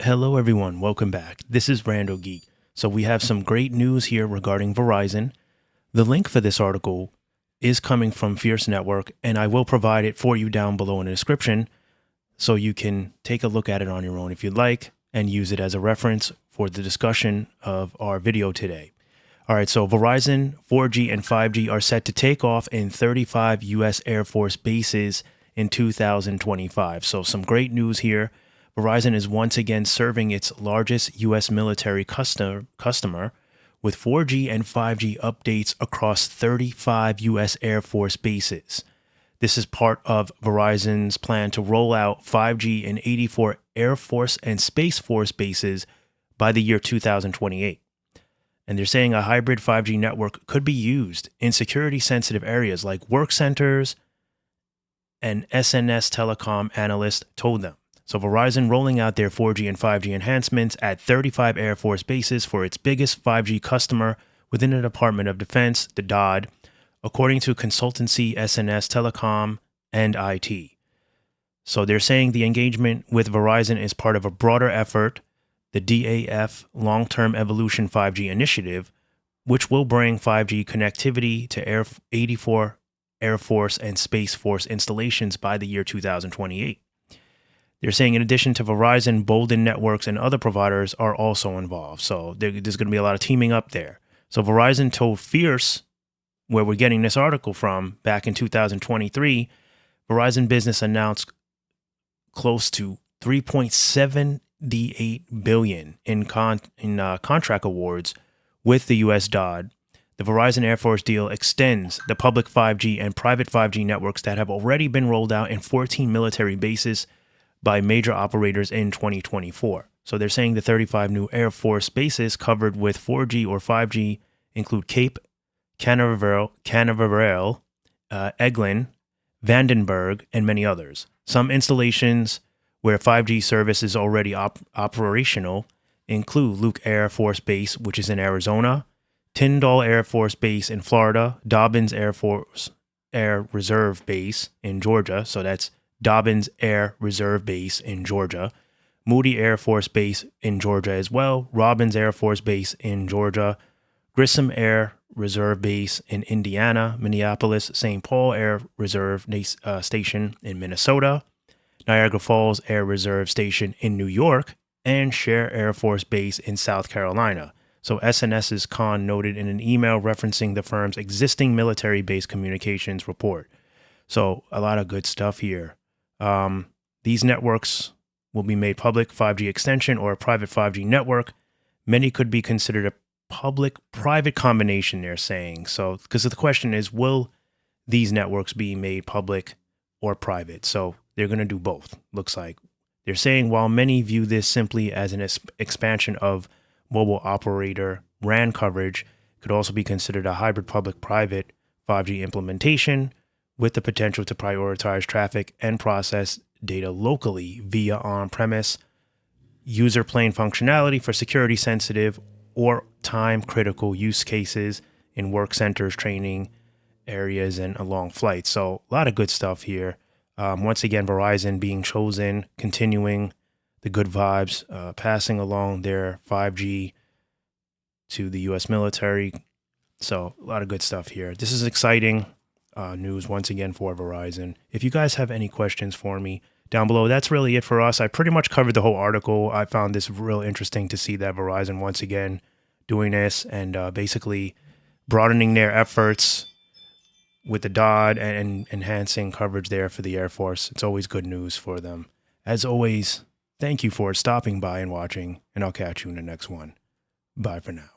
Hello, everyone. Welcome back. This is Randall Geek. So we have some great news here regarding Verizon. The link for this article is coming from Fierce Network, and I will provide it for you down below in the description so you can take a look at it on your own if you'd like and use it as a reference for the discussion of our video today. All right, so Verizon 4G and 5G are set to take off in 35 U.S. Air Force bases in 2025. So some great news here. Verizon is once again serving its largest U.S. military customer with 4G and 5G updates across 35 U.S. Air Force bases. This is part of Verizon's plan to roll out 5G in 84 Air Force and Space Force bases by the year 2028. And they're saying a hybrid 5G network could be used in security-sensitive areas like work centers, and SNS Telecom analyst told them. So Verizon rolling out their 4G and 5G enhancements at 35 Air Force bases for its biggest 5G customer within the Department of Defense, the DoD, according to consultancy SNS Telecom and IT. So they're saying the engagement with Verizon is part of a broader effort, the DAF Long-Term Evolution 5G Initiative, which will bring 5G connectivity to 84 Air Force and Space Force installations by the year 2028. They're saying in addition to Verizon, Bolden Networks and other providers are also involved. So there's going to be a lot of teaming up there. So Verizon told Fierce, where we're getting this article from, back in 2023, Verizon Business announced close to $3.78 billion in contract awards with the U.S. DoD. The Verizon Air Force deal extends the public 5G and private 5G networks that have already been rolled out in 14 military bases by major operators in 2024. So they're saying the 35 new Air Force bases covered with 4G or 5G include Cape Canaveral, Eglin, Vandenberg, and many others. Some installations where 5G service is already operational include Luke Air Force Base, which is in Arizona, Tyndall Air Force Base in Florida, Dobbins Air Force Air Reserve Base in Georgia. So that's Dobbins Air Reserve Base in Georgia, Moody Air Force Base in Georgia as well, Robbins Air Force Base in Georgia, Grissom Air Reserve Base in Indiana, Minneapolis, St. Paul Air Reserve Station in Minnesota, Niagara Falls Air Reserve Station in New York, and Cher Air Force Base in South Carolina. So SNS's Khan noted in an email referencing the firm's existing military-based communications report. So a lot of good stuff here. These networks will be made public, 5G extension or a private 5G network. Many could be considered a public-private combination, they're saying. So, because the question is, will these networks be made public or private? So they're going to do both, looks like. They're saying while many view this simply as an expansion of mobile operator RAN coverage, it could also be considered a hybrid public-private 5G implementation with the potential to prioritize traffic and process data locally via on-premise user plane functionality for security-sensitive or time-critical use cases in work centers, training areas, and along flights. So a lot of good stuff here. Once again, Verizon being chosen, continuing the good vibes, passing along their 5G to the U.S. military. So a lot of good stuff here. This is exciting news once again for Verizon. If you guys have any questions for me down below, that's really it for us. I pretty much covered the whole article. I found this real interesting to see that Verizon once again doing this and basically broadening their efforts with the DoD and enhancing coverage there for the Air Force. It's always good news for them. As always, thank you for stopping by and watching, and I'll catch you in the next one. Bye for now.